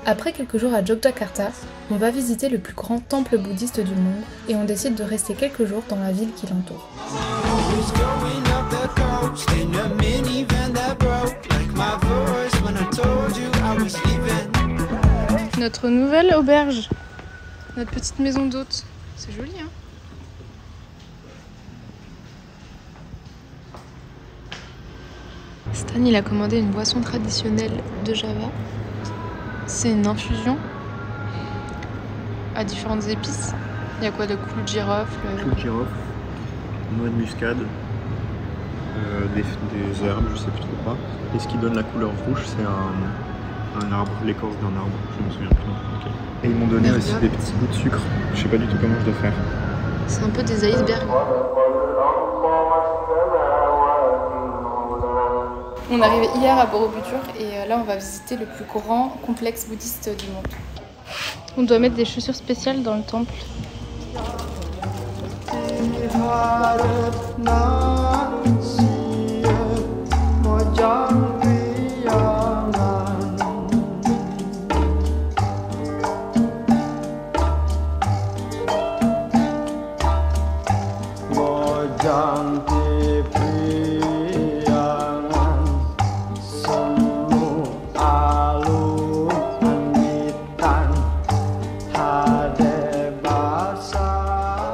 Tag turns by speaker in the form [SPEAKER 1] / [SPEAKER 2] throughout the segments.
[SPEAKER 1] Après quelques jours à Yogyakarta, on va visiter le plus grand temple bouddhiste du monde et on décide de rester quelques jours dans la ville qui l'entoure. Notre nouvelle auberge, notre petite maison d'hôte, c'est joli hein. Stan il a commandé une boisson traditionnelle de Java. C'est une infusion à différentes épices. Il y a quoi de clou de girofle?
[SPEAKER 2] Clou de girofle, noix de muscade, des herbes, je sais plus trop quoi. Et ce qui donne la couleur rouge, c'est un arbre, l'écorce d'un arbre, je me souviens plus. Okay. Et ils m'ont donné aussi des petits bouts de sucre. Je sais pas du tout comment je dois faire.
[SPEAKER 1] C'est un peu des icebergs. On est arrivé hier à Borobudur et là on va visiter le plus grand complexe bouddhiste du monde. On doit mettre des chaussures spéciales dans le temple.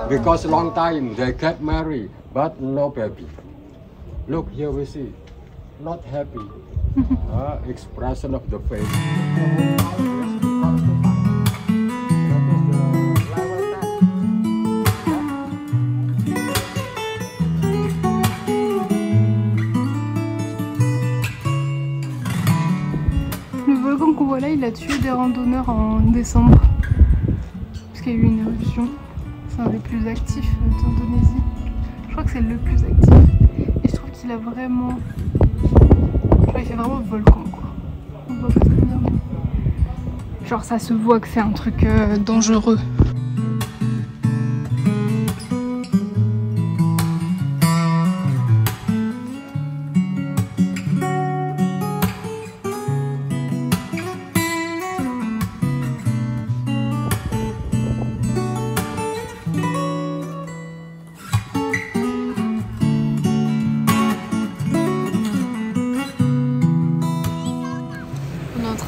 [SPEAKER 3] Because long time they get married, but no baby. Look here we see, not happy. Expression of the face.
[SPEAKER 1] Le volcan qu'on voit là, il a tué des randonneurs en décembre. Parce qu'il y a eu une éruption. C'est un des plus actifs d'Indonésie. Je crois que c'est le plus actif. Et je trouve qu'il a vraiment... Genre il fait vraiment volcan quoi. On voit pas très bien. Genre ça se voit que c'est un truc dangereux.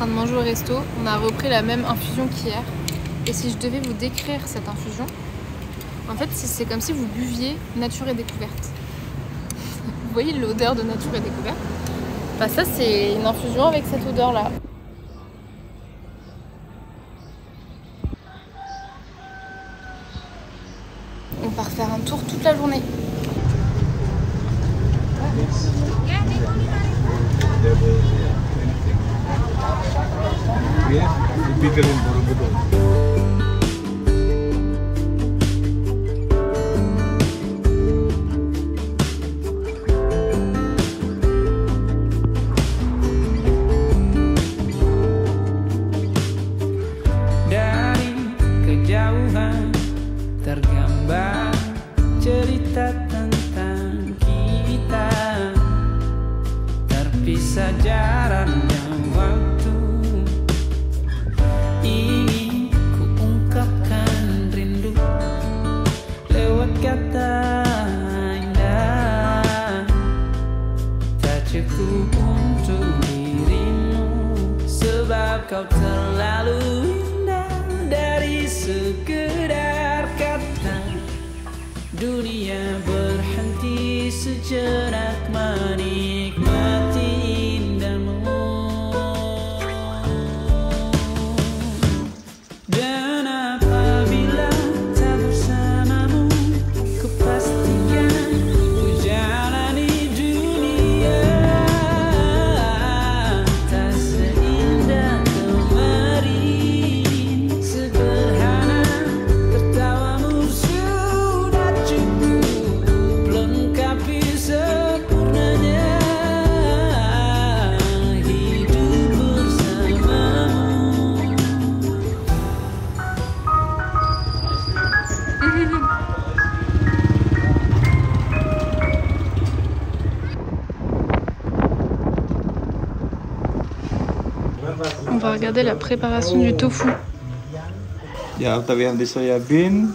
[SPEAKER 1] De manger au resto, on a repris la même infusion qu'hier et si je devais vous décrire cette infusion, en fait c'est comme si vous buviez Nature et Découverte. Vous voyez l'odeur de Nature et Découverte? Bah ça c'est une infusion avec cette odeur là. On part faire un tour toute la journée.
[SPEAKER 4] Yeah, bigger in Borobudur.
[SPEAKER 5] Dari kejauhan tergambar cerita tentang kita, terpisah jarak dan waktu. Ingin ku ungkapkan rindu lewat kata indah, tak cukup untuk dirimu sebab kau terlalu indah. Dari sekedar kata dunia berhenti sejenak menikmati indahmu. Sempurnanya
[SPEAKER 1] regarder la préparation du tofu.
[SPEAKER 4] Yeah, after we have the soya bean,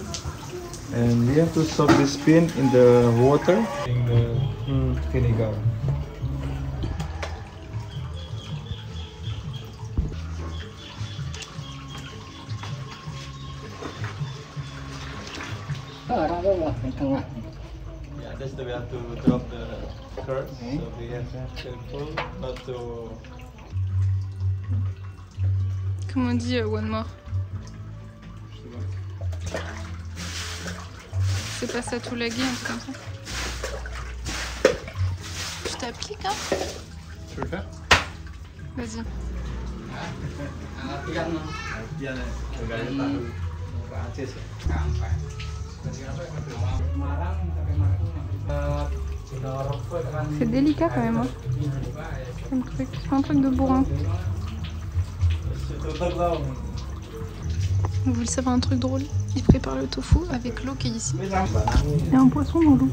[SPEAKER 4] and we have to soak this bean in the water, in the vinegar. Yeah, that's the way have to drop the curd, so we have to be careful not to.
[SPEAKER 1] Comment on dit one more? C'est pas ça tout lagué, un truc comme ça. Je t'applique, hein?
[SPEAKER 2] Tu veux le faire?
[SPEAKER 1] Vas-y. C'est délicat quand même, hein? C'est pas un truc de bourrin. Vous voulez savoir un truc drôle? Il prépare le tofu avec l'eau qui est ici. Il y a un poisson dans l'eau.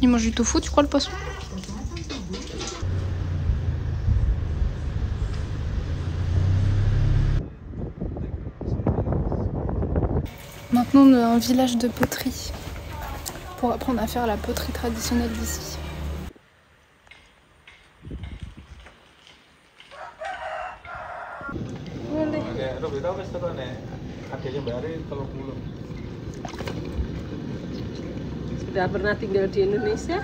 [SPEAKER 1] Il mange du tofu, tu crois, le poisson? Maintenant, on a un village de poterie pour apprendre à faire la poterie traditionnelle d'ici.
[SPEAKER 6] Sudah pernah tinggal di Indonesia?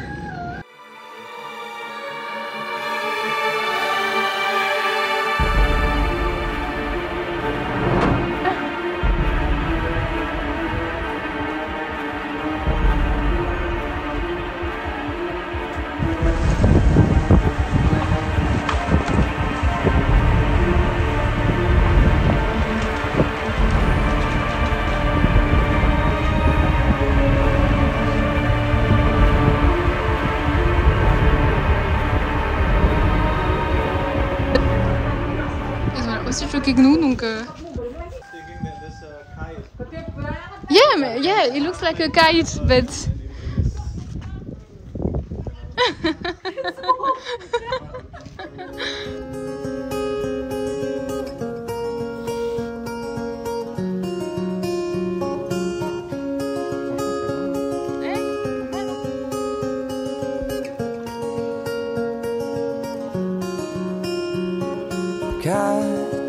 [SPEAKER 1] Aussi choqué que nous, donc. Yeah, it looks like a kite, but.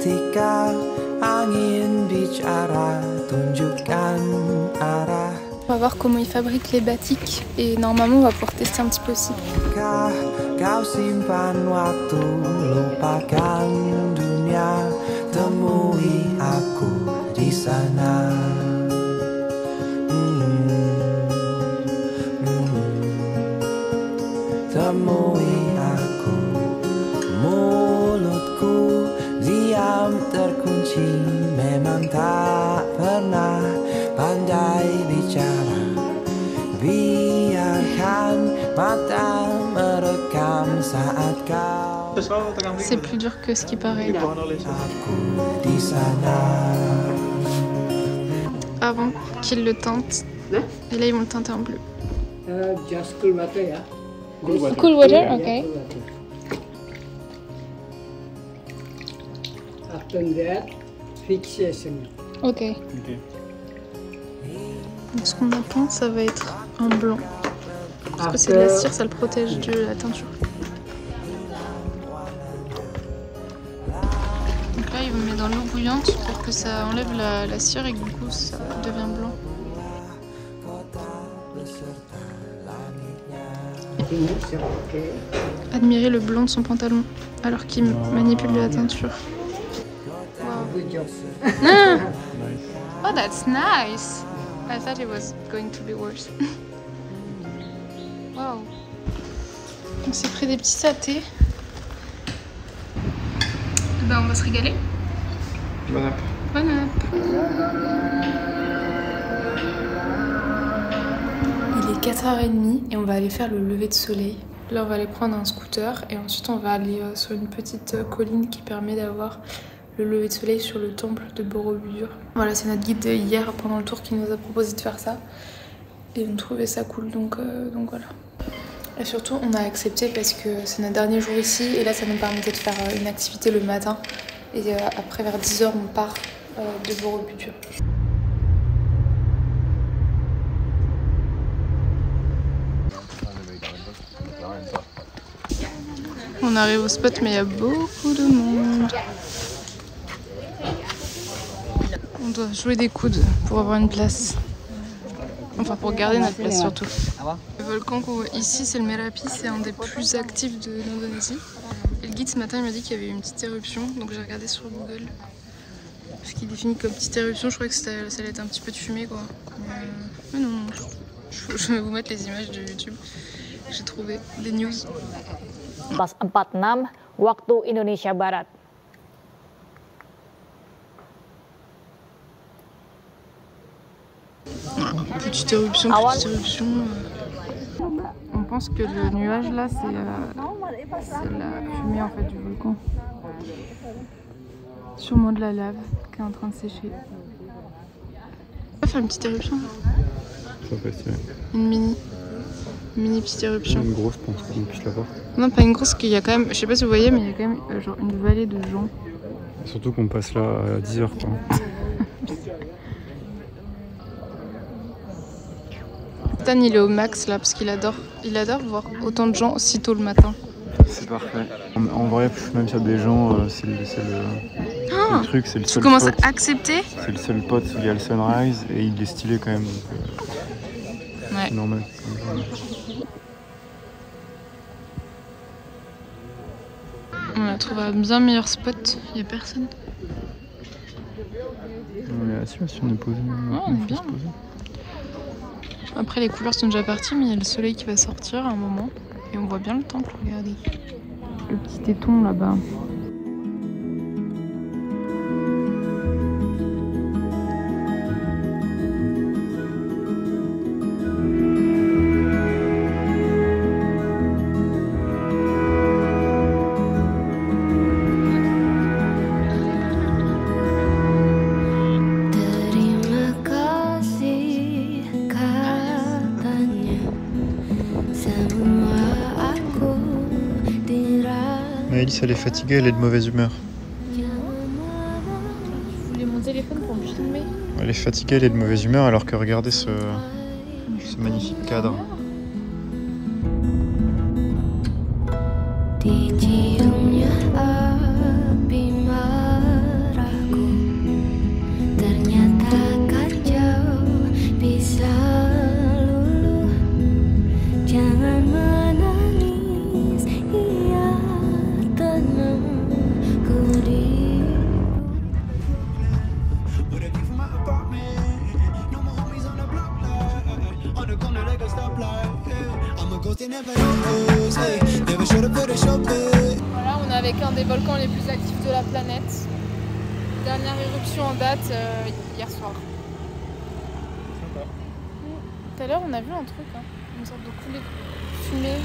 [SPEAKER 5] Ketika angin bicara, tunjukkan arah.
[SPEAKER 1] On va voir comment ils fabriquent les batiks et normalement on va pouvoir tester un petit peu aussi.
[SPEAKER 5] Kau simpan waktu, lupakan dunia, temui aku di sana. Temui aku, mulutku diam terkunci, memang tak pernah pandai bicara. Biarkan mata merekam saat kau.
[SPEAKER 1] C'est plus dur que ce qui paraît.
[SPEAKER 5] Aku di sana.
[SPEAKER 1] Avant qu'ils le teintent. Et là ils vont le teinter en bleu.
[SPEAKER 6] Just cool water ya.
[SPEAKER 1] Cool water, ok.
[SPEAKER 6] After that, fixation.
[SPEAKER 1] Ok. Donc ce qu'on attend, ça va être un blanc. Parce que c'est de la cire, ça le protège de la teinture. Donc là, il vous met dans l'eau bouillante pour que ça enlève la cire et que du coup, ça devient blanc. Admirez le blanc de son pantalon alors qu'il manipule de la teinture. Ah! Oh, that's nice! I thought it was going to be worse. Wow! On s'est pris des petits satés. Ben, on va se régaler.
[SPEAKER 2] Bon app.
[SPEAKER 1] Bon app. Il est 4h30 et on va aller faire le lever de soleil. Là, on va aller prendre un scooter et ensuite on va aller sur une petite colline qui permet d'avoir le lever de soleil sur le temple de Borobudur. Voilà, c'est notre guide hier pendant le tour qui nous a proposé de faire ça. Et on trouvait ça cool, donc voilà. Et surtout, on a accepté parce que c'est notre dernier jour ici et là, ça nous permettait de faire une activité le matin. Et après, vers 10h, on part de Borobudur. On arrive au spot, mais il y a beaucoup de monde. On doit jouer des coudes pour avoir une place. Enfin, pour garder notre place surtout. Le volcan qu'on voit ici, c'est le Merapi, c'est un des plus actifs de l'Indonésie. Et le guide ce matin, il m'a dit qu'il y avait eu une petite éruption, donc j'ai regardé sur Google. Ce qui définit comme petite éruption, je crois que ça allait être un petit peu de fumée, quoi. Mais non, je vais vous mettre les images de YouTube. J'ai trouvé des news.
[SPEAKER 7] Pas 46 waktu Indonesia Barat.
[SPEAKER 1] Petite éruption, petite éruption. On pense que le nuage là, c'est la fumée en fait du volcan. Sûrement de la lave qui est en train de sécher. On va faire une petite éruption.
[SPEAKER 2] Ça fait stylé.
[SPEAKER 1] Une mini petite éruption.
[SPEAKER 2] Une grosse, je pense qu'on puisse la voir.
[SPEAKER 1] Non, pas une grosse, qu'il y a quand même, je sais pas si vous voyez, mais il y a quand même genre une vallée de gens.
[SPEAKER 2] Surtout qu'on passe là à 10h quoi.
[SPEAKER 1] Stan il est au max là parce qu'il adore voir autant de gens si tôt le matin.
[SPEAKER 2] C'est parfait. En vrai, même s'il y a des gens, c'est le truc, c'est le seul
[SPEAKER 1] Tu commences
[SPEAKER 2] spot.
[SPEAKER 1] à accepter.
[SPEAKER 2] C'est le seul pot où il y a le sunrise et il est stylé quand même. Donc,
[SPEAKER 1] Ouais.
[SPEAKER 2] c'est normal.
[SPEAKER 1] On a trouvé un bien meilleur spot, il n'y a personne.
[SPEAKER 2] On est assis, si on est posé.
[SPEAKER 1] On est bien. Après les couleurs sont déjà parties, mais il y a le soleil qui va sortir à un moment. Et on voit bien le temple, regardez. Le petit éton là-bas.
[SPEAKER 2] Maëlys, elle est fatiguée, elle est de mauvaise humeur.
[SPEAKER 1] Je voulais mon téléphone pour me filmer.
[SPEAKER 2] Elle est fatiguée, elle est de mauvaise humeur alors que regardez ce magnifique cadre.
[SPEAKER 1] Voilà, on est avec un des volcans les plus actifs de la planète. Dernière éruption en date hier soir.
[SPEAKER 2] Sympa.
[SPEAKER 1] Tout à l'heure, on a vu un truc, hein, une sorte de coulée de fumée.